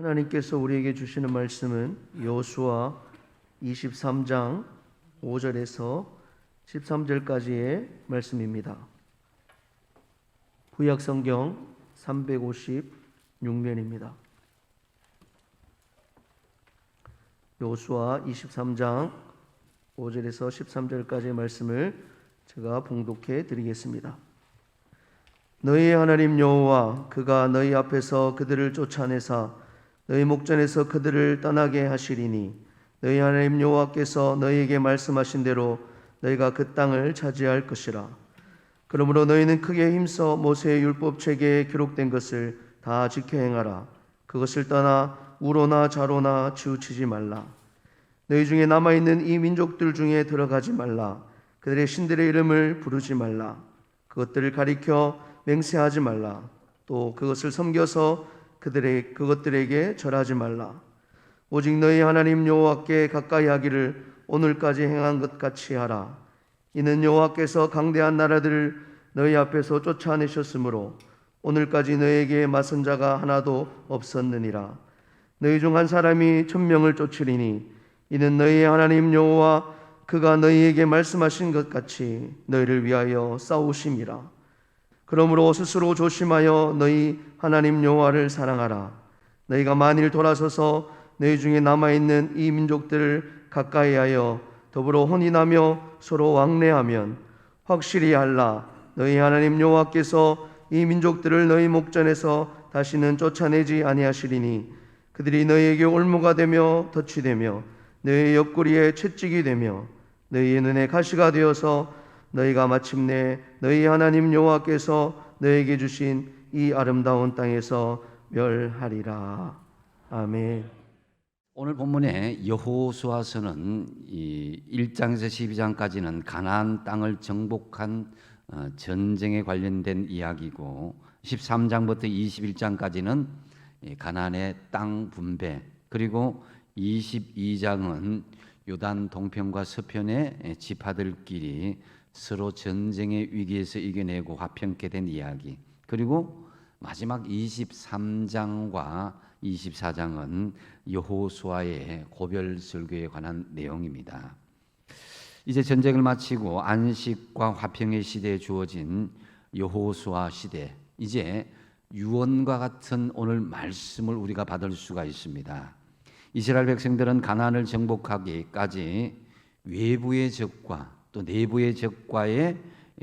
하나님께서 우리에게 주시는 말씀은 여호수아 23장 5절에서 13절까지의 말씀입니다. 구약성경 356면입니다. 여호수아 23장 5절에서 13절까지의 말씀을 제가 봉독해 드리겠습니다. 너희의 하나님 여호와 그가 너희 앞에서 그들을 쫓아내사 너희 목전에서 그들을 떠나게 하시리니 너희 하나님 여호와께서 너희에게 말씀하신 대로 너희가 그 땅을 차지할 것이라. 그러므로 너희는 크게 힘써 모세의 율법책에 기록된 것을 다 지켜 행하라. 그것을 떠나 우로나 좌로나 치우치지 말라. 너희 중에 남아있는 이 민족들 중에 들어가지 말라. 그들의 신들의 이름을 부르지 말라. 그것들을 가리켜 맹세하지 말라. 또 그것을 섬겨서 그것들에게 절하지 말라. 오직 너희 하나님 여호와께 가까이 하기를 오늘까지 행한 것 같이 하라. 이는 여호와께서 강대한 나라들을 너희 앞에서 쫓아내셨으므로 오늘까지 너희에게 맞선 자가 하나도 없었느니라. 너희 중 한 사람이 1000명을 쫓으리니 이는 너희의 하나님 여호와 그가 너희에게 말씀하신 것 같이 너희를 위하여 싸우심이라. 그러므로 스스로 조심하여 너희 하나님 여호와를 사랑하라. 너희가 만일 돌아서서 너희 중에 남아있는 이 민족들을 가까이 하여 더불어 혼인하며 서로 왕래하면 확실히 알라. 너희 하나님 여호와께서 이 민족들을 너희 목전에서 다시는 쫓아내지 아니하시리니 그들이 너희에게 올무가 되며 덫이 되며 너희의 옆구리에 채찍이 되며 너희의 눈에 가시가 되어서 너희가 마침내 너희 하나님 여호와께서 너희에게 주신 이 아름다운 땅에서 멸하리라. 아멘. 오늘 본문의 여호수아서는 1장에서 12장까지는 가나안 땅을 정복한 전쟁에 관련된 이야기고 13장부터 21장까지는 가나안의 땅 분배, 그리고 22장은 요단 동편과 서편의 지파들끼리 서로 전쟁의 위기에서 이겨내고 화평케 된 이야기, 그리고 마지막 23장과 24장은 여호수아의 고별 설교에 관한 내용입니다. 이제 전쟁을 마치고 안식과 화평의 시대에 주어진 여호수아 시대, 이제 유언과 같은 오늘 말씀을 우리가 받을 수가 있습니다. 이스라엘 백성들은 가나안을 정복하기까지 외부의 적과 또 내부의 적과의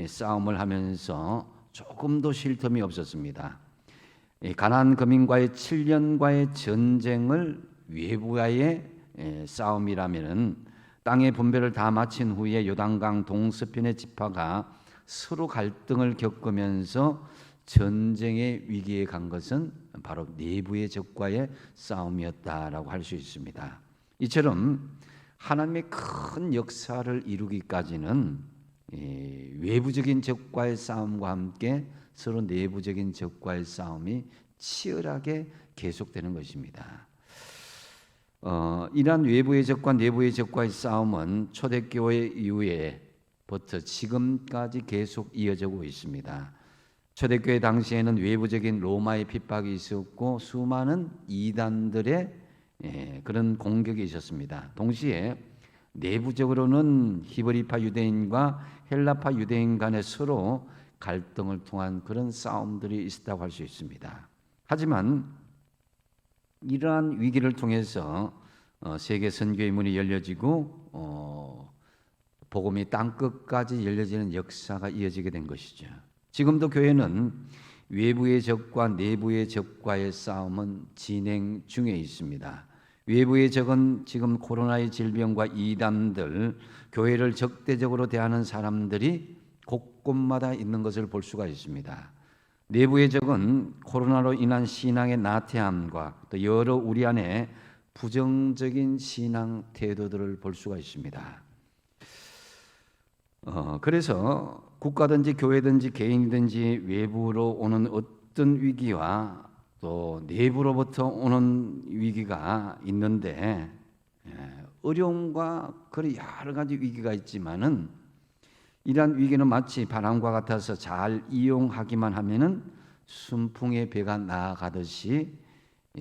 싸움을 하면서 조금도 쉴 틈이 없었습니다. 가나안 거민과의 7년과의 전쟁을 외부와의 싸움이라면은 땅의 분배를 다 마친 후에 요단강 동서편의 지파가 서로 갈등을 겪으면서 전쟁의 위기에 간 것은 바로 내부의 적과의 싸움이었다라고 할 수 있습니다. 이처럼 하나님의 큰 역사를 이루기까지는 외부적인 적과의 싸움과 함께 서로 내부적인 적과의 싸움이 치열하게 계속되는 것입니다. 이러한 외부의 적과 내부의 적과의 싸움은 초대교회 이후에부터 지금까지 계속 이어지고 있습니다. 초대교회 당시에는 외부적인 로마의 핍박이 있었고 수많은 이단들의 그런 공격이 있었습니다. 동시에 내부적으로는 히브리파 유대인과 헬라파 유대인 간에 서로 갈등을 통한 그런 싸움들이 있었다고 할 수 있습니다. 하지만 이러한 위기를 통해서 세계 선교의 문이 열려지고 복음이 땅끝까지 열려지는 역사가 이어지게 된 것이죠. 지금도 교회는 외부의 적과 내부의 적과의 싸움은 진행 중에 있습니다. 외부의 적은 지금 코로나의 질병과 이단들, 교회를 적대적으로 대하는 사람들이 곳곳마다 있는 것을 볼 수가 있습니다. 내부의 적은 코로나로 인한 신앙의 나태함과 또 여러 우리 안에 부정적인 신앙 태도들을 볼 수가 있습니다. 그래서 국가든지 교회든지 개인이든지 외부로 오는 어떤 위기와 또 내부로부터 오는 위기가 있는데 어려움과 그런 여러 가지 위기가 있지만은 이러한 위기는 마치 바람과 같아서 잘 이용하기만 하면은 순풍의 배가 나아가듯이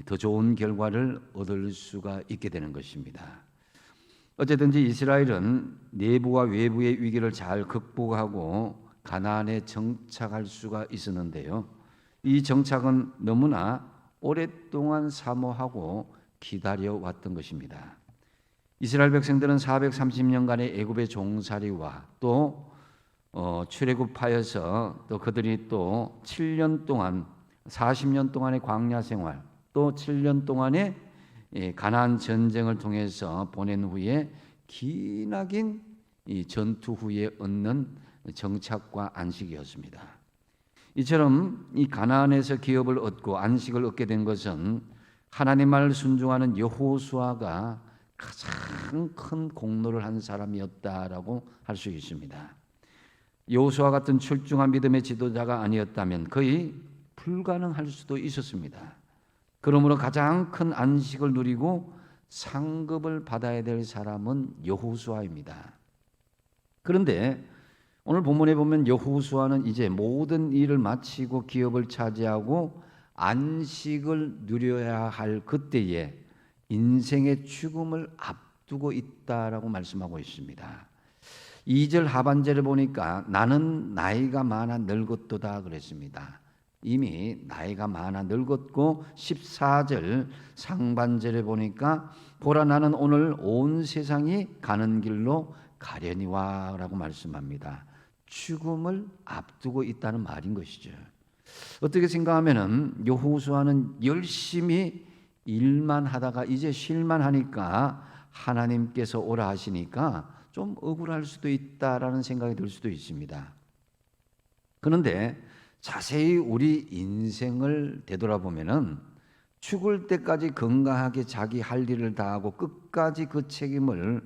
더 좋은 결과를 얻을 수가 있게 되는 것입니다. 어쨌든지 이스라엘은 내부와 외부의 위기를 잘 극복하고 가나안에 정착할 수가 있었는데요. 이 정착은 너무나 오랫동안 사모하고 기다려왔던 것입니다. 이스라엘 백성들은 430년간의 애굽의 종살이와 또 출애굽하여서 또 그들이 또 7년 동안 40년 동안의 광야 생활 또 7년 동안의 가나안 전쟁을 통해서 보낸 후에 기나긴 이 전투 후에 얻는 정착과 안식이었습니다. 이처럼 이 가나안에서 기업을 얻고 안식을 얻게 된 것은 하나님 말을 순종하는 여호수아가 가장 큰 공로를 한 사람이었다라고 할 수 있습니다. 여호수아 같은 출중한 믿음의 지도자가 아니었다면 거의 불가능할 수도 있었습니다. 그러므로 가장 큰 안식을 누리고 상급을 받아야 될 사람은 여호수아입니다. 그런데 오늘 본문에 보면 여호수아는 이제 모든 일을 마치고 기업을 차지하고 안식을 누려야 할 그때에 인생의 죽음을 앞두고 있다라고 말씀하고 있습니다. 2절 하반절을 보니까 나는 나이가 많아 늙었도다 그랬습니다. 이미 나이가 많아 늙었고 14절 상반절에 보니까 보라 나는 오늘 온 세상이 가는 길로 가려니와 라고 말씀합니다. 죽음을 앞두고 있다는 말인 것이죠. 어떻게 생각하면은 여호수아는 열심히 일만 하다가 이제 쉴만 하니까 하나님께서 오라 하시니까 좀 억울할 수도 있다라는 생각이 들 수도 있습니다. 그런데 자세히 우리 인생을 되돌아보면은 죽을 때까지 건강하게 자기 할 일을 다하고 끝까지 그 책임을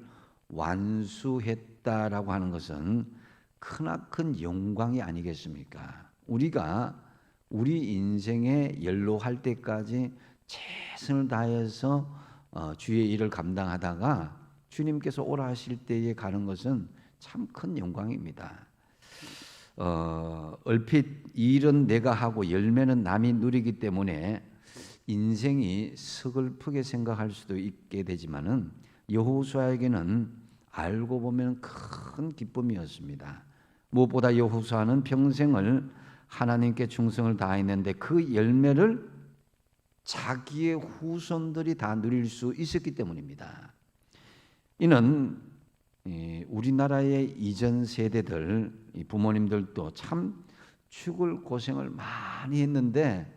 완수했다라고 하는 것은 크나큰 영광이 아니겠습니까? 우리가 우리 인생에 연로할 때까지 최선을 다해서 주의 일을 감당하다가 주님께서 오라 하실 때에 가는 것은 참 큰 영광입니다. 얼핏 일은 내가 하고 열매는 남이 누리기 때문에 인생이 서글프게 생각할 수도 있게 되지만은 여호수아에게는 알고 보면 큰 기쁨이었습니다. 무엇보다 여호수아는 평생을 하나님께 충성을 다했는데 그 열매를 자기의 후손들이 다 누릴 수 있었기 때문입니다. 이는 우리나라의 이전 세대들 부모님들도 참 죽을 고생을 많이 했는데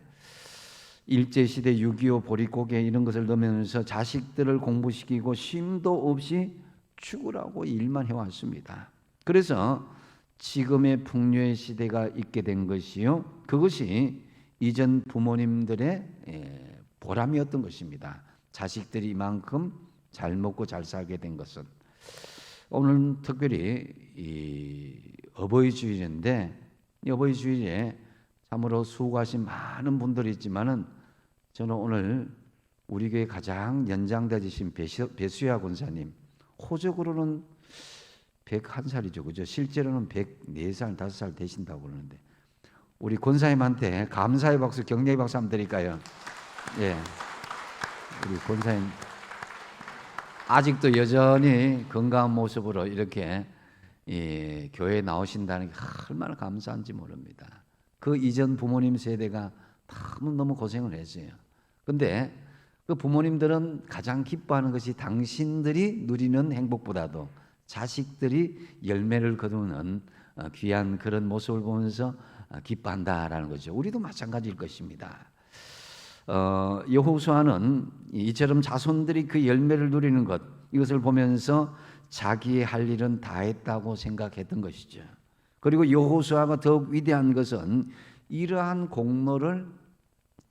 일제시대 6.25 보릿고개 이런 것을 넣으면서 자식들을 공부시키고 쉼도 없이 죽으라고 일만 해왔습니다. 그래서 지금의 풍요의 시대가 있게 된 것이요. 그것이 이전 부모님들의 보람이었던 것입니다. 자식들이 이만큼 잘 먹고 잘 살게 된 것은. 오늘 특별히 이 어버이 주일인데 이 어버이 주일에 참으로 수고하신 많은 분들이 있지만은 저는 오늘 우리 교회 가장 연장되신 배수야 권사님 호적으로는 101살이죠. 그죠? 실제로는 104살, 5살 되신다고 그러는데 우리 권사님한테 감사의 박수, 격려의 박수 한번 드릴까요? 예. 우리 권사님 아직도 여전히 건강한 모습으로 이렇게 교회에 나오신다는 게 얼마나 감사한지 모릅니다. 그 이전 부모님 세대가 너무 고생을 했어요. 근데 그 부모님들은 가장 기뻐하는 것이 당신들이 누리는 행복보다도 자식들이 열매를 거두는 귀한 그런 모습을 보면서 기뻐한다라는 거죠. 우리도 마찬가지일 것입니다. 여호수아는 이처럼 자손들이 그 열매를 누리는 것 이것을 보면서 자기의 할 일은 다 했다고 생각했던 것이죠. 그리고 여호수아가 더욱 위대한 것은 이러한 공로를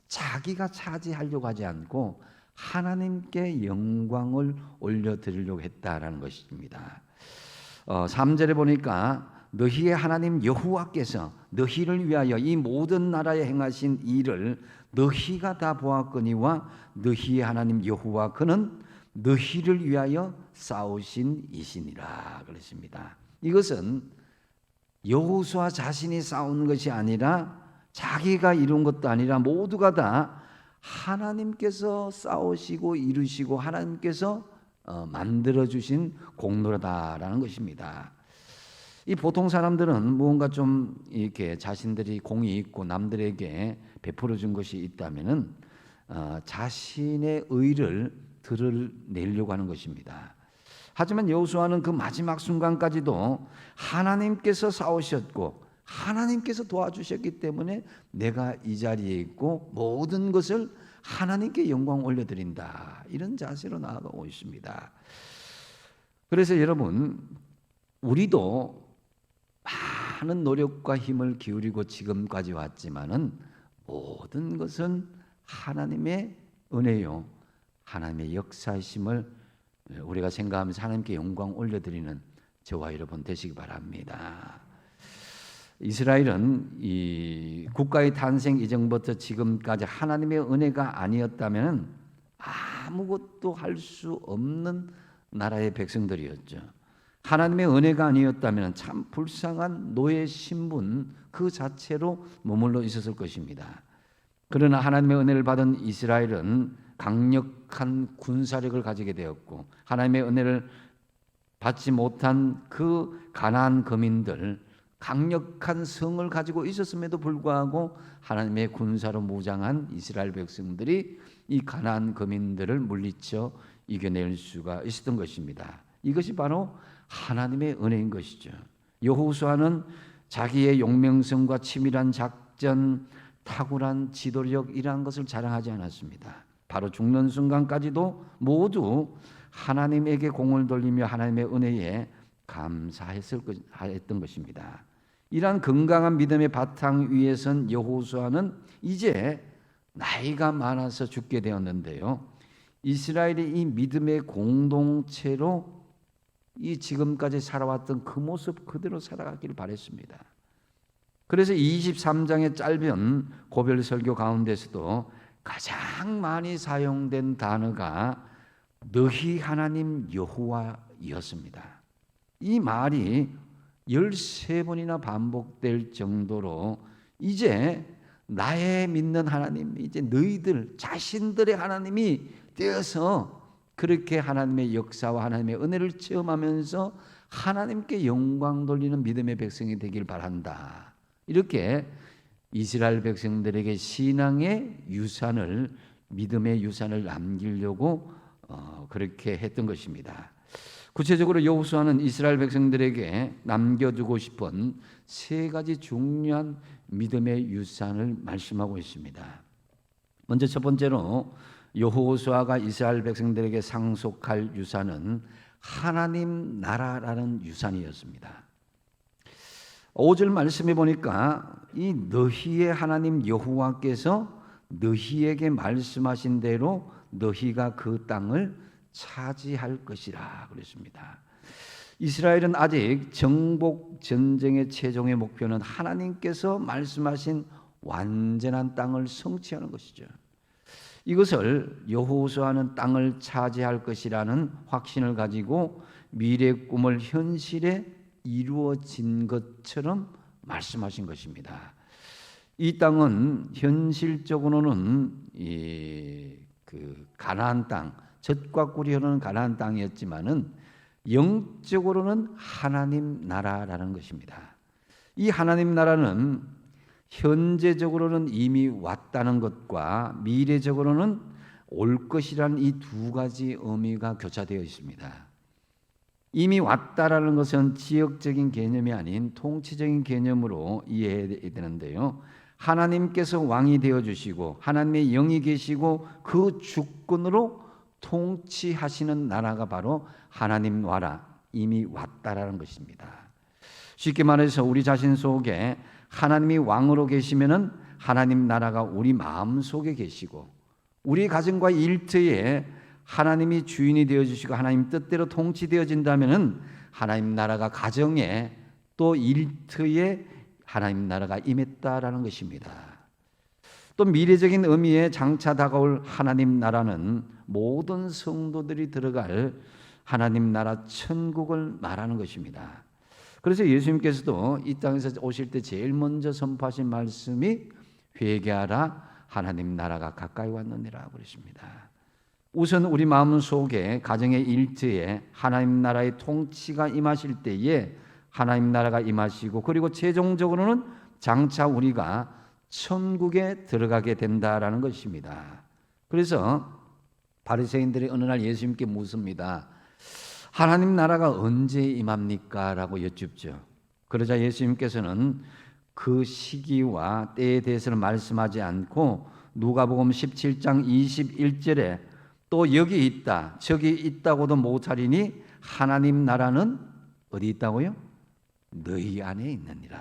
자기가 차지하려고 하지 않고 하나님께 영광을 올려드리려고 했다라는 것입니다. 3절에 보니까 너희의 하나님 여호와께서 너희를 위하여 이 모든 나라에 행하신 일을 너희가 다 보았거니와 너희의 하나님 여호와 그는 너희를 위하여 싸우신 이시니라 그랬습니다. 이것은 여호수아 자신이 싸우는 것이 아니라 자기가 이룬 것도 아니라 모두가 다 하나님께서 싸우시고 이루시고 하나님께서 만들어 주신 공로다라는 것입니다. 이 보통 사람들은 무언가 좀 이렇게 자신들이 공이 있고 남들에게 베풀어 준 것이 있다면은 자신의 의를 드러내려고 하는 것입니다. 하지만 여호수아는 그 마지막 순간까지도 하나님께서 싸우셨고 하나님께서 도와주셨기 때문에 내가 이 자리에 있고 모든 것을 하나님께 영광 올려드린다, 이런 자세로 나아가고 있습니다. 그래서 여러분, 우리도 많은 노력과 힘을 기울이고 지금까지 왔지만은 모든 것은 하나님의 은혜요, 하나님의 역사심을 우리가 생각하면서 하나님께 영광 올려드리는 저와 여러분 되시기 바랍니다. 이스라엘은 이 국가의 탄생 이전부터 지금까지 하나님의 은혜가 아니었다면 아무것도 할 수 없는 나라의 백성들이었죠. 하나님의 은혜가 아니었다면 참 불쌍한 노예 신분 그 자체로 머물러 있었을 것입니다. 그러나 하나님의 은혜를 받은 이스라엘은 강력한 군사력을 가지게 되었고, 하나님의 은혜를 받지 못한 그 가나안 거민들, 강력한 성을 가지고 있었음에도 불구하고 하나님의 군사로 무장한 이스라엘 백성들이 이 가나안 거민들을 물리쳐 이겨낼 수가 있었던 것입니다. 이것이 바로 하나님의 은혜인 것이죠. 여호수아는 자기의 용맹성과 치밀한 작전, 탁월한 지도력, 이러한 것을 자랑하지 않았습니다. 바로 죽는 순간까지도 모두 하나님에게 공을 돌리며 하나님의 은혜에 감사했던 것입니다. 이러한 건강한 믿음의 바탕 위에 선 여호수아는 이제 나이가 많아서 죽게 되었는데요, 이스라엘이 이 믿음의 공동체로 이 지금까지 살아왔던 그 모습 그대로 살아가기를 바랬습니다. 그래서 23장의 짧은 고별 설교 가운데서도 가장 많이 사용된 단어가 너희 하나님 여호와였습니다. 이 말이 13번이나 반복될 정도로 이제 나의 믿는 하나님, 이제 너희들 자신들의 하나님이 되어서 그렇게 하나님의 역사와 하나님의 은혜를 체험하면서 하나님께 영광 돌리는 믿음의 백성이 되길 바란다, 이렇게 이스라엘 백성들에게 신앙의 유산을, 믿음의 유산을 남기려고 그렇게 했던 것입니다. 구체적으로 여호수아는 이스라엘 백성들에게 남겨두고 싶은 세 가지 중요한 믿음의 유산을 말씀하고 있습니다. 먼저 첫 번째로 여호수아가 이스라엘 백성들에게 상속할 유산은 하나님 나라라는 유산이었습니다. 5절 말씀해 보니까 이 너희의 하나님 여호와께서 너희에게 말씀하신 대로 너희가 그 땅을 차지할 것이라 그랬습니다. 이스라엘은 아직 정복 전쟁의 최종의 목표는 하나님께서 말씀하신 완전한 땅을 성취하는 것이죠. 이것을 여호수아는 땅을 차지할 것이라는 확신을 가지고 미래의 꿈을 현실에 이루어진 것처럼 말씀하신 것입니다. 이 땅은 현실적으로는 그 가나안 땅, 젖과 꿀이 흐르는 가나안 땅이었지만은 영적으로는 하나님 나라라는 것입니다. 이 하나님 나라는 현재적으로는 이미 왔다는 것과 미래적으로는 올 것이라는 이 두 가지 의미가 교차되어 있습니다. 이미 왔다라는 것은 지역적인 개념이 아닌 통치적인 개념으로 이해해야 되는데요, 하나님께서 왕이 되어주시고 하나님의 영이 계시고 그 주권으로 통치하시는 나라가 바로 하나님 나라, 이미 왔다라는 것입니다. 쉽게 말해서 우리 자신 속에 하나님이 왕으로 계시면은 하나님 나라가 우리 마음 속에 계시고, 우리 가정과 일터에 하나님이 주인이 되어주시고 하나님 뜻대로 통치되어진다면은 하나님 나라가 가정에 또 일터에 하나님 나라가 임했다라는 것입니다. 또 미래적인 의미의 장차 다가올 하나님 나라는 모든 성도들이 들어갈 하나님 나라 천국을 말하는 것입니다. 그래서 예수님께서도 이 땅에서 오실 때 제일 먼저 선포하신 말씀이 회개하라, 하나님 나라가 가까이 왔느니라 그랬습니다. 우선 우리 마음 속에 가정의 일터에 하나님 나라의 통치가 임하실 때에 하나님 나라가 임하시고, 그리고 최종적으로는 장차 우리가 천국에 들어가게 된다라는 것입니다. 그래서 바리새인들이 어느 날 예수님께 묻습니다. 하나님 나라가 언제 임합니까? 라고 여쭙죠. 그러자 예수님께서는 그 시기와 때에 대해서는 말씀하지 않고 누가복음 17장 21절에 또 여기 있다 저기 있다고도 못하리니 하나님 나라는 어디 있다고요? 너희 안에 있느니라.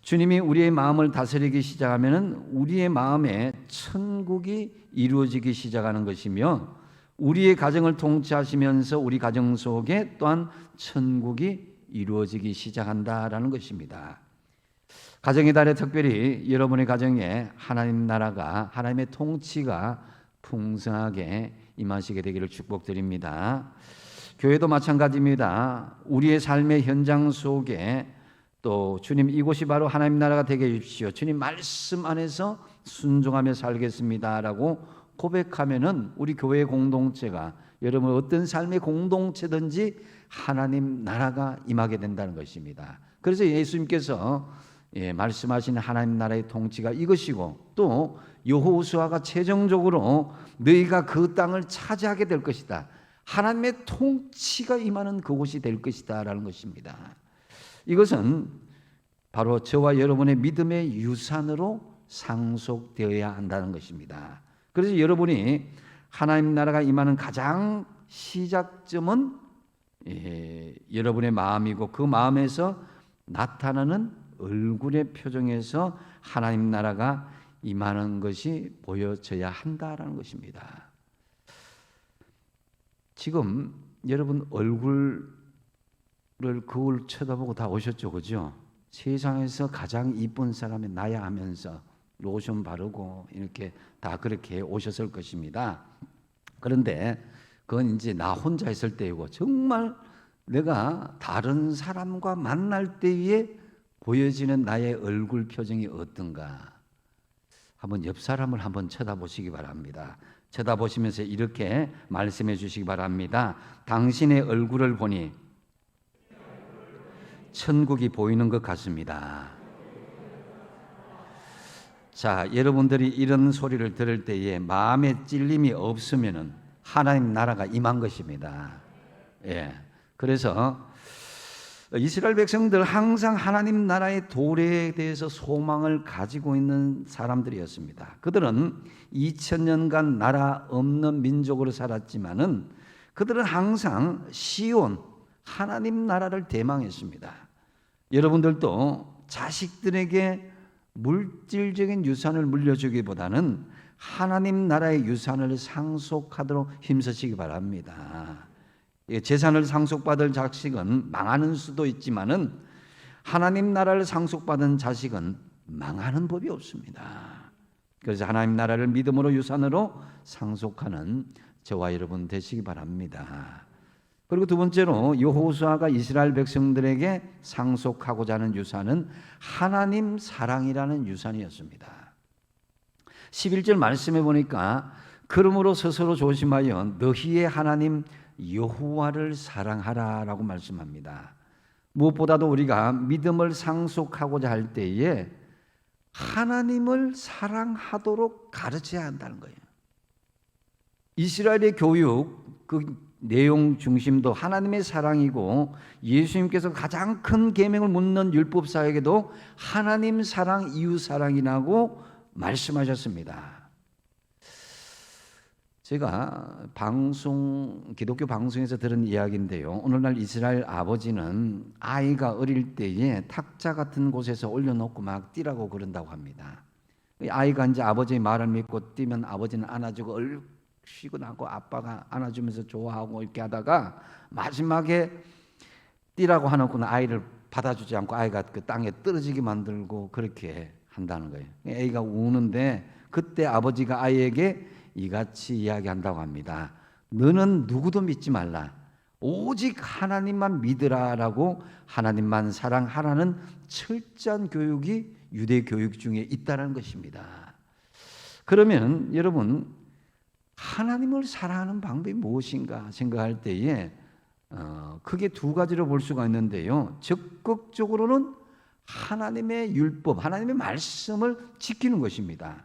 주님이 우리의 마음을 다스리기 시작하면 우리의 마음에 천국이 이루어지기 시작하는 것이며, 우리의 가정을 통치하시면서 우리 가정 속에 또한 천국이 이루어지기 시작한다라는 것입니다. 가정의 달에 특별히 여러분의 가정에 하나님 나라가, 하나님의 통치가 풍성하게 임하시게 되기를 축복드립니다. 교회도 마찬가지입니다. 우리의 삶의 현장 속에 또 주님 이곳이 바로 하나님 나라가 되게 해주십시오, 주님 말씀 안에서 순종하며 살겠습니다라고 고백하면은 우리 교회 공동체가, 여러분 어떤 삶의 공동체든지 하나님 나라가 임하게 된다는 것입니다. 그래서 예수님께서 말씀하신 하나님 나라의 통치가 이것이고, 또 여호수아가 최종적으로 너희가 그 땅을 차지하게 될 것이다, 하나님의 통치가 임하는 그곳이 될 것이다 라는 것입니다. 이것은 바로 저와 여러분의 믿음의 유산으로 상속되어야 한다는 것입니다. 그래서 여러분이 하나님 나라가 임하는 가장 시작점은 여러분의 마음이고, 그 마음에서 나타나는 얼굴의 표정에서 하나님 나라가 임하는 것이 보여져야 한다라는 것입니다. 지금 여러분 얼굴을 거울 쳐다보고 다 오셨죠, 그죠? 세상에서 가장 이쁜 사람이 나야 하면서 로션 바르고 이렇게 다 그렇게 오셨을 것입니다. 그런데 그건 이제 나 혼자 있을 때이고, 정말 내가 다른 사람과 만날 때에 보여지는 나의 얼굴 표정이 어떤가, 한번 옆 사람을 한번 쳐다보시기 바랍니다. 쳐다보시면서 이렇게 말씀해 주시기 바랍니다. 당신의 얼굴을 보니 천국이 보이는 것 같습니다. 자, 여러분들이 이런 소리를 들을 때에 마음에 찔림이 없으면은 하나님 나라가 임한 것입니다. 그래서 이스라엘 백성들 항상 하나님 나라의 도래에 대해서 소망을 가지고 있는 사람들이었습니다. 그들은 2000년간 나라 없는 민족으로 살았지만은 그들은 항상 시온 하나님 나라를 대망했습니다. 여러분들도 자식들에게 물질적인 유산을 물려주기보다는 하나님 나라의 유산을 상속하도록 힘쓰시기 바랍니다. 재산을 상속받을 자식은 망하는 수도 있지만은 하나님 나라를 상속받은 자식은 망하는 법이 없습니다. 그래서 하나님 나라를 믿음으로 유산으로 상속하는 저와 여러분 되시기 바랍니다. 그리고 두 번째로 여호수아가 이스라엘 백성들에게 상속하고자 하는 유산은 하나님 사랑이라는 유산이었습니다. 11절 말씀해 보니까 그러므로 스스로 조심하여 너희의 하나님 여호와를 사랑하라라고 말씀합니다. 무엇보다도 우리가 믿음을 상속하고자 할 때에 하나님을 사랑하도록 가르쳐야 한다는 거예요. 이스라엘의 교육 그 내용 중심도 하나님의 사랑이고, 예수님께서 가장 큰 계명을 묻는 율법사에게도 하나님 사랑, 이웃 사랑이라고 말씀하셨습니다. 제가 기독교 방송에서 들은 이야기인데요. 오늘날 이스라엘 아버지는 아이가 어릴 때에 탁자 같은 곳에서 올려놓고 막 뛰라고 그런다고 합니다. 아이가 이제 아버지의 말을 믿고 뛰면 아버지는 안아주고 쉬고 나고 아빠가 안아주면서 좋아하고 이렇게 하다가 마지막에 뛰라고 하는구나 아이를 받아주지 않고 아이가 그 땅에 떨어지게 만들고 그렇게 한다는 거예요. 애가 우는데 그때 아버지가 아이에게 이같이 이야기한다고 합니다. 너는 누구도 믿지 말라. 오직 하나님만 믿으라라고 하나님만 사랑하라는 철저한 교육이 유대 교육 중에 있다는 것입니다. 그러면 여러분 하나님을 사랑하는 방법이 무엇인가 생각할 때에 크게 두 가지로 볼 수가 있는데요. 적극적으로는 하나님의 율법, 하나님의 말씀을 지키는 것입니다.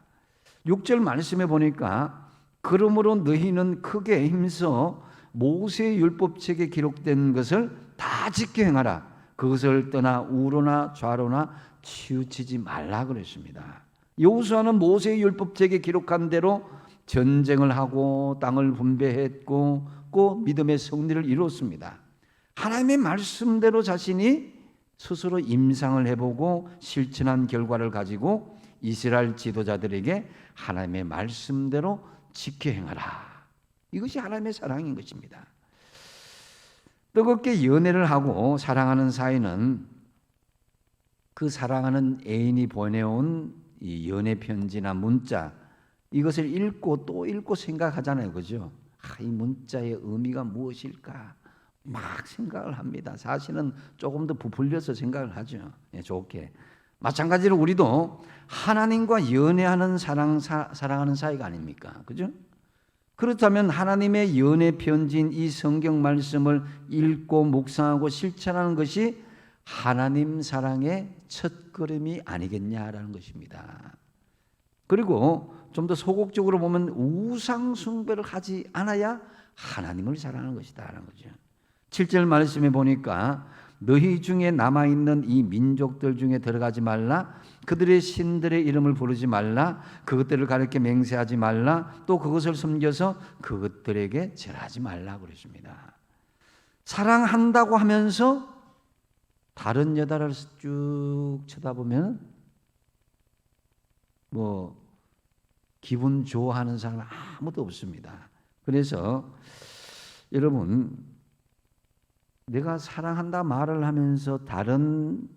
6절 말씀에 보니까 그러므로 너희는 크게 힘써 모세의 율법책에 기록된 것을 다 지켜 행하라. 그것을 떠나 우로나 좌로나 치우치지 말라 그랬습니다. 여호수아는 모세의 율법책에 기록한 대로 전쟁을 하고 땅을 분배했고 꼭 믿음의 승리를 이루었습니다. 하나님의 말씀대로 자신이 스스로 임상을 해보고 실천한 결과를 가지고 이스라엘 지도자들에게 하나님의 말씀대로 지켜 행하라. 이것이 하나님의 사랑인 것입니다. 뜨겁게 연애를 하고 사랑하는 사이는 그 사랑하는 애인이 보내온 이 연애 편지나 문자, 이것을 읽고 또 읽고 생각하잖아요. 그죠? 이 문자의 의미가 무엇일까? 막 생각을 합니다. 사실은 조금 더 부풀려서 생각을 하죠. 좋게. 마찬가지로 우리도 하나님과 연애하는 사랑하는 사이가 아닙니까? 그죠? 그렇다면 하나님의 연애 편지인 이 성경 말씀을 읽고 묵상하고 실천하는 것이 하나님 사랑의 첫걸음이 아니겠냐라는 것입니다. 그리고 좀 더 소극적으로 보면 우상 숭배를 하지 않아야 하나님을 사랑하는 것이다라는 거죠. 7절 말씀에 보니까 너희 중에 남아있는 이 민족들 중에 들어가지 말라, 그들의 신들의 이름을 부르지 말라, 그것들을 가르쳐 맹세하지 말라, 또 그것을 섬겨서 그것들에게 절하지 말라 그랬습니다. 사랑한다고 하면서 다른 여자를 쭉 쳐다보면 기분 좋아하는 사람은 아무도 없습니다. 그래서 여러분, 내가 사랑한다 말을 하면서 다른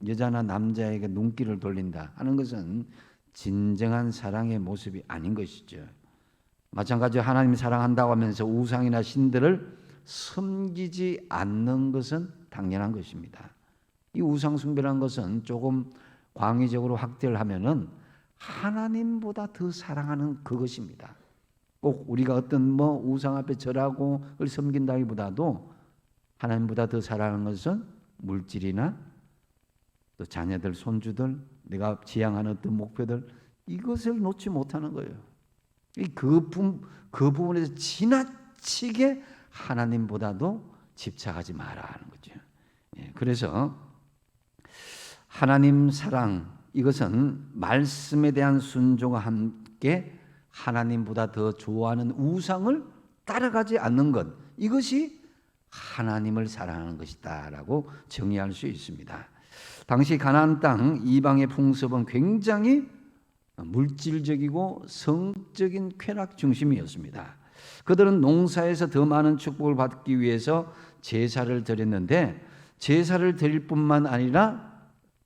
여자나 남자에게 눈길을 돌린다 하는 것은 진정한 사랑의 모습이 아닌 것이죠. 마찬가지로 하나님 사랑한다고 하면서 우상이나 신들을 섬기지 않는 것은 당연한 것입니다. 이 우상 숭배라는 것은 조금 광의적으로 확대를 하면은 하나님보다 더 사랑하는 그것입니다. 꼭 우리가 어떤 우상 앞에 절하고 그걸 섬긴다기보다도 하나님보다 더 사랑하는 것은 물질이나 또 자녀들, 손주들, 내가 지향하는 어떤 목표들, 이것을 놓지 못하는 거예요. 그 부분에서 지나치게 하나님보다도 집착하지 마라는 거죠. 그래서 하나님 사랑, 이것은 말씀에 대한 순종과 함께 하나님보다 더 좋아하는 우상을 따라가지 않는 것, 이것이 하나님을 사랑하는 것이다라고 정의할 수 있습니다. 당시 가나안 땅 이방의 풍습은 굉장히 물질적이고 성적인 쾌락 중심이었습니다. 그들은 농사에서 더 많은 축복을 받기 위해서 제사를 드렸는데, 제사를 드릴 뿐만 아니라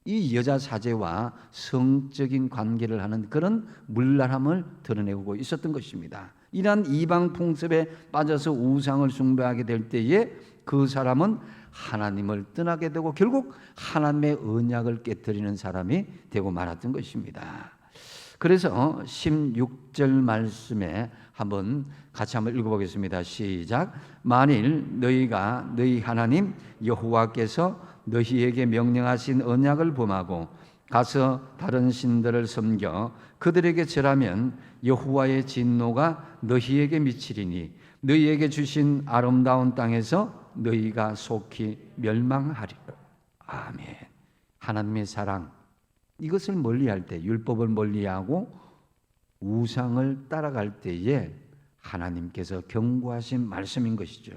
이 여자 사제와 성적인 관계를 하는 그런 문란함을 드러내고 있었던 것입니다. 이러한 이방 풍습에 빠져서 우상을 숭배하게 될 때에 그 사람은 하나님을 떠나게 되고 결국 하나님의 언약을 깨뜨리는 사람이 되고 말았던 것입니다. 그래서 16절 말씀에 같이 한번 읽어보겠습니다. 시작. 만일 너희가 너희 하나님 여호와께서 너희에게 명령하신 언약을 범하고 가서 다른 신들을 섬겨 그들에게 절하면 여호와의 진노가 너희에게 미치리니 너희에게 주신 아름다운 땅에서 너희가 속히 멸망하리라. 아멘. 하나님의 사랑, 이것을 멀리할 때, 율법을 멀리하고 우상을 따라갈 때에 하나님께서 경고하신 말씀인 것이죠.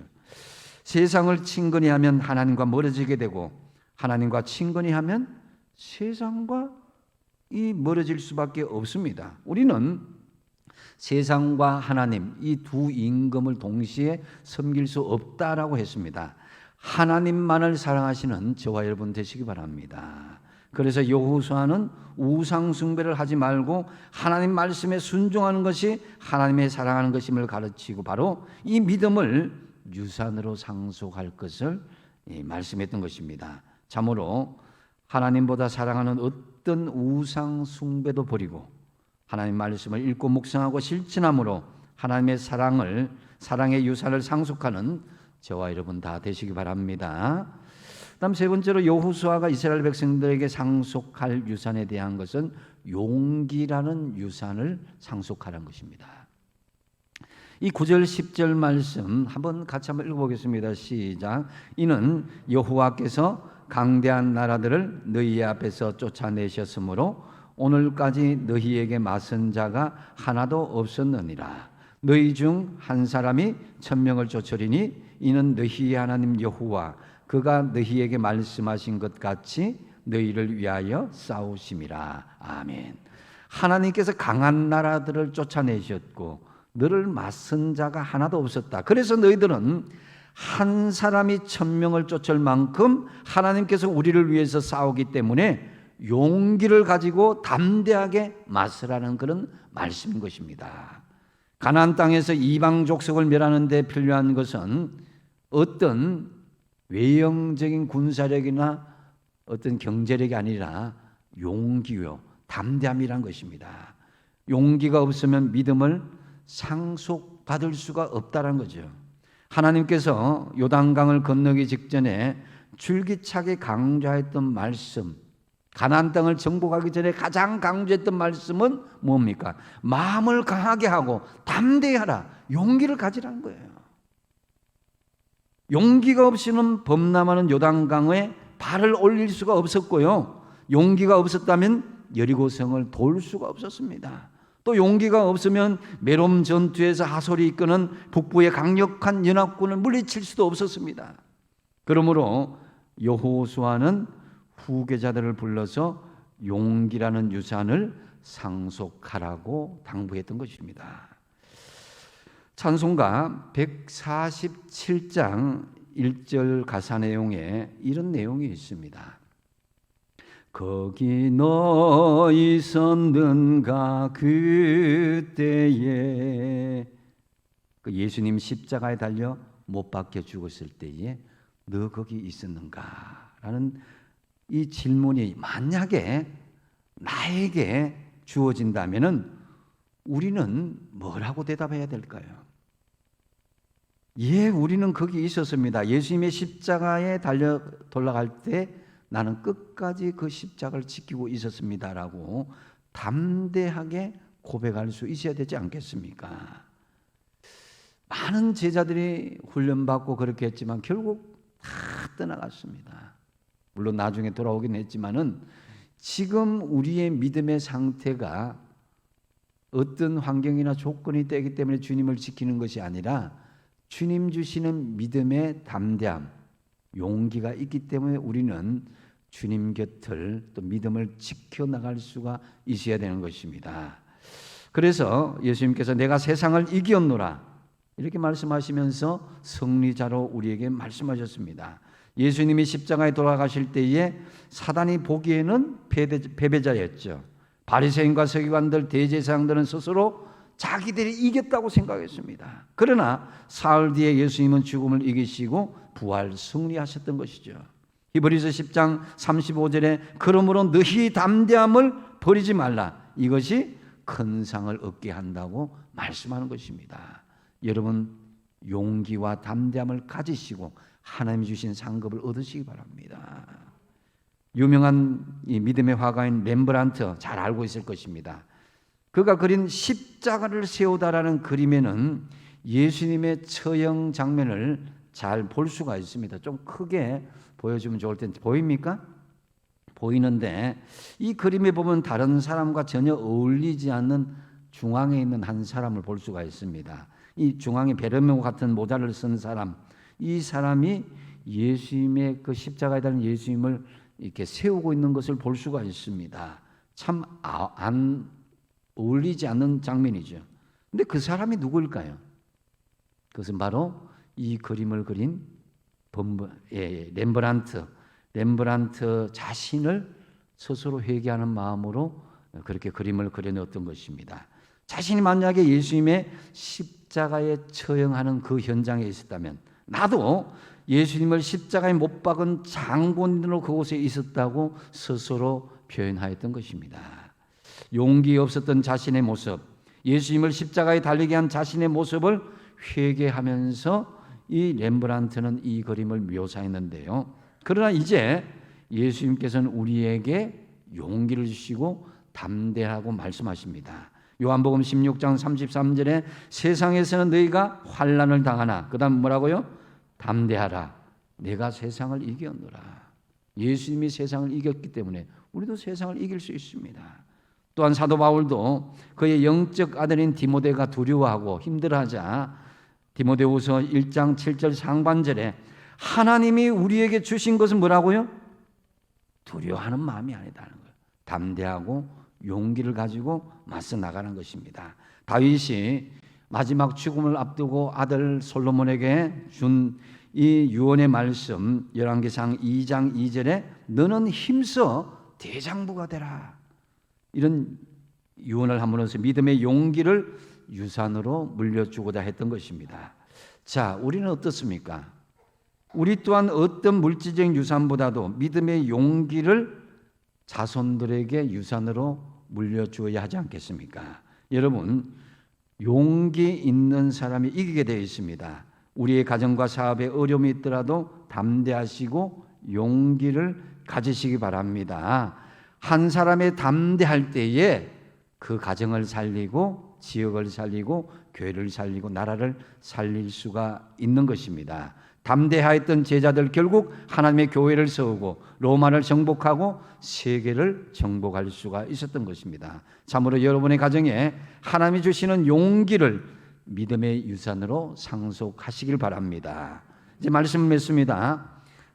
세상을 친근히 하면 하나님과 멀어지게 되고 하나님과 친근히 하면 세상과 멀어질 수밖에 없습니다. 우리는 세상과 하나님, 이 두 임금을 동시에 섬길 수 없다라고 했습니다. 하나님만을 사랑하시는 저와 여러분 되시기 바랍니다. 그래서 여호수아는 우상 숭배를 하지 말고 하나님 말씀에 순종하는 것이 하나님의 사랑하는 것임을 가르치고 바로 이 믿음을 유산으로 상속할 것을 말씀했던 것입니다. 참으로 하나님보다 사랑하는 어떤 우상 숭배도 버리고 하나님 말씀을 읽고 묵상하고 실천함으로 하나님의 사랑의 유산을 상속하는 저와 여러분 다 되시기 바랍니다. 다음 세 번째로 여호수아가 이스라엘 백성들에게 상속할 유산에 대한 것은 용기라는 유산을 상속하라는 것입니다. 이 9절 10절 말씀 한번 같이 한번 읽어보겠습니다. 시작. 이는 여호와께서 강대한 나라들을 너희 앞에서 쫓아내셨으므로 오늘까지 너희에게 맞선 자가 하나도 없었느니라. 너희 중 한 사람이 1000명을 쫓으리니 이는 너희의 하나님 여호와 그가 너희에게 말씀하신 것 같이 너희를 위하여 싸우심이라. 아멘. 하나님께서 강한 나라들을 쫓아내셨고 너를 맞선 자가 하나도 없었다. 그래서 너희들은 한 사람이 1000명을 쫓을 만큼 하나님께서 우리를 위해서 싸우기 때문에 용기를 가지고 담대하게 맞서라는 그런 말씀인 것입니다. 가나안 땅에서 이방 족속을 멸하는 데 필요한 것은 어떤 외형적인 군사력이나 어떤 경제력이 아니라 용기요, 담대함이란 것입니다. 용기가 없으면 믿음을 상속받을 수가 없다는 거죠. 하나님께서 요단강을 건너기 직전에 줄기차게 강조했던 말씀, 가나안 땅을 정복하기 전에 가장 강조했던 말씀은 뭡니까? 마음을 강하게 하고 담대히 하라, 용기를 가지라는 거예요. 용기가 없이는 범람하는 요단강에 발을 올릴 수가 없었고요, 용기가 없었다면 여리고성을 돌 수가 없었습니다. 또 용기가 없으면 메롬 전투에서 하솔이 이끄는 북부의 강력한 연합군을 물리칠 수도 없었습니다. 그러므로 여호수아는 후계자들을 불러서 용기라는 유산을 상속하라고 당부했던 것입니다. 찬송가 147장 1절 가사 내용에 이런 내용이 있습니다. 거기 너희 섰는가 그때에, 그 예수님 십자가에 달려 못 박혀 죽었을 때에 너 거기 있었는가? 라는 이 질문이 만약에 나에게 주어진다면은 우리는 뭐라고 대답해야 될까요? 예, 우리는 거기 있었습니다. 예수님의 십자가에 달려 돌아갈 때 나는 끝까지 그 십자가를 지키고 있었습니다라고 담대하게 고백할 수 있어야 되지 않겠습니까? 많은 제자들이 훈련받고 그렇게 했지만 결국 다 떠나갔습니다. 물론 나중에 돌아오긴 했지만은 지금 우리의 믿음의 상태가 어떤 환경이나 조건이 되기 때문에 주님을 지키는 것이 아니라 주님 주시는 믿음의 담대함, 용기가 있기 때문에 우리는 주님 곁을 또 믿음을 지켜나갈 수가 있어야 되는 것입니다. 그래서 예수님께서 내가 세상을 이기었노라 이렇게 말씀하시면서 승리자로 우리에게 말씀하셨습니다. 예수님이 십자가에 돌아가실 때에 사단이 보기에는 패배자였죠. 바리새인과 서기관들, 대제사장들은 스스로 자기들이 이겼다고 생각했습니다. 그러나 사흘 뒤에 예수님은 죽음을 이기시고 부활 승리하셨던 것이죠. 히브리서 10장 35절에 그러므로 너희 담대함을 버리지 말라. 이것이 큰 상을 얻게 한다고 말씀하는 것입니다. 여러분 용기와 담대함을 가지시고 하나님이 주신 상급을 얻으시기 바랍니다. 유명한 이 믿음의 화가인 렘브란트 잘 알고 있을 것입니다. 그가 그린 십자가를 세우다라는 그림에는 예수님의 처형 장면을 잘 볼 수가 있습니다. 좀 크게 보여주면 좋을 텐데 보입니까? 보이는데 이 그림에 보면 다른 사람과 전혀 어울리지 않는 중앙에 있는 한 사람을 볼 수가 있습니다. 이 중앙에 베르모 같은 모자를 쓴 사람, 이 사람이 예수님의 그 십자가에 달린 예수님을 이렇게 세우고 있는 것을 볼 수가 있습니다. 참 안 어울리지 않는 장면이죠. 근데 그 사람이 누구일까요? 그것은 바로 이 그림을 그린 렘브란트 자신을 스스로 회개하는 마음으로 그렇게 그림을 그려놓았던 것입니다. 자신이 만약에 예수님의 십자가에 처형하는 그 현장에 있었다면 나도 예수님을 십자가에 못 박은 장본인으로 그곳에 있었다고 스스로 표현하였던 것입니다. 용기 없었던 자신의 모습, 예수님을 십자가에 달리게 한 자신의 모습을 회개하면서 이 렘브란트는 이 그림을 묘사했는데요. 그러나 이제 예수님께서는 우리에게 용기를 주시고 담대하고 말씀하십니다. 요한복음 16장 33절에 세상에서는 너희가 환난을 당하나, 그 다음 뭐라고요? 담대하라, 내가 세상을 이겼노라. 예수님이 세상을 이겼기 때문에 우리도 세상을 이길 수 있습니다. 또한 사도 바울도 그의 영적 아들인 디모데가 두려워하고 힘들어하자 디모데후서 1장 7절 상반절에 하나님이 우리에게 주신 것은 뭐라고요? 두려워하는 마음이 아니다는 거예요. 담대하고 용기를 가지고 맞서 나가는 것입니다. 다윗이 마지막 죽음을 앞두고 아들 솔로몬에게 준 이 유언의 말씀 열왕기상 2장 2절에 너는 힘써 대장부가 되라, 이런 유언을 함으로써 믿음의 용기를 유산으로 물려주고자 했던 것입니다. 자, 우리는 어떻습니까? 우리 또한 어떤 물질적인 유산보다도 믿음의 용기를 자손들에게 유산으로 물려주어야 하지 않겠습니까? 여러분, 용기 있는 사람이 이기게 되어 있습니다. 우리의 가정과 사업에 어려움이 있더라도 담대하시고 용기를 가지시기 바랍니다. 한 사람의 담대할 때에 그 가정을 살리고 지역을 살리고 교회를 살리고 나라를 살릴 수가 있는 것입니다. 담대하였던 제자들 결국 하나님의 교회를 세우고 로마를 정복하고 세계를 정복할 수가 있었던 것입니다. 참으로 여러분의 가정에 하나님이 주시는 용기를 믿음의 유산으로 상속하시길 바랍니다. 이제 말씀을 맺습니다.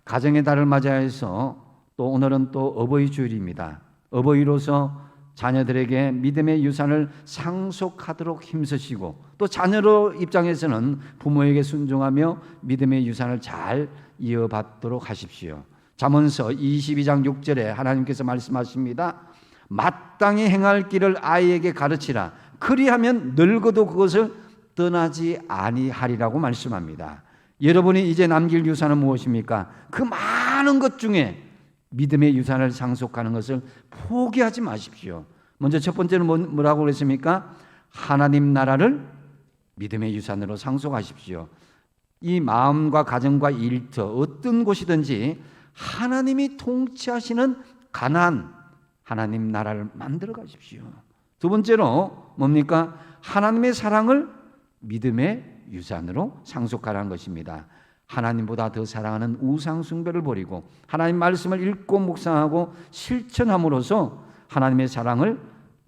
가정의 달을 맞이해서 또 오늘은 또 어버이 주일입니다. 어버이로서 자녀들에게 믿음의 유산을 상속하도록 힘쓰시고 또 자녀로 입장에서는 부모에게 순종하며 믿음의 유산을 잘 이어받도록 하십시오. 잠언서 22장 6절에 하나님께서 말씀하십니다. 마땅히 행할 길을 아이에게 가르치라. 그리하면 늙어도 그것을 떠나지 아니하리라고 말씀합니다. 여러분이 이제 남길 유산은 무엇입니까? 그 많은 것 중에 믿음의 유산을 상속하는 것을 포기하지 마십시오. 먼저 첫 번째는 뭐라고 그랬습니까? 하나님 나라를 믿음의 유산으로 상속하십시오. 이 마음과 가정과 일터 어떤 곳이든지 하나님이 통치하시는 가나안 하나님 나라를 만들어 가십시오. 두 번째로 뭡니까? 하나님의 사랑을 믿음의 유산으로 상속하라는 것입니다. 하나님보다 더 사랑하는 우상 숭배를 버리고 하나님 말씀을 읽고 묵상하고 실천함으로써 하나님의 사랑을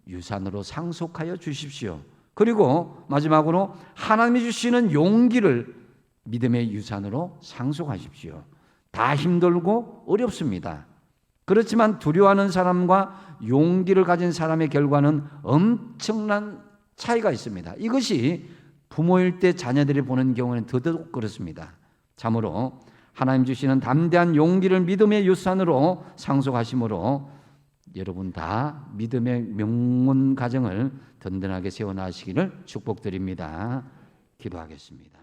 유산으로 상속하여 주십시오. 그리고 마지막으로 하나님이 주시는 용기를 믿음의 유산으로 상속하십시오. 다 힘들고 어렵습니다. 그렇지만 두려워하는 사람과 용기를 가진 사람의 결과는 엄청난 차이가 있습니다. 이것이 부모일 때 자녀들이 보는 경우는 더더욱 그렇습니다. 참으로 하나님 주시는 담대한 용기를 믿음의 유산으로 상속하심으로 여러분 다 믿음의 명문 가정을 든든하게 세워나가시기를 축복드립니다. 기도하겠습니다.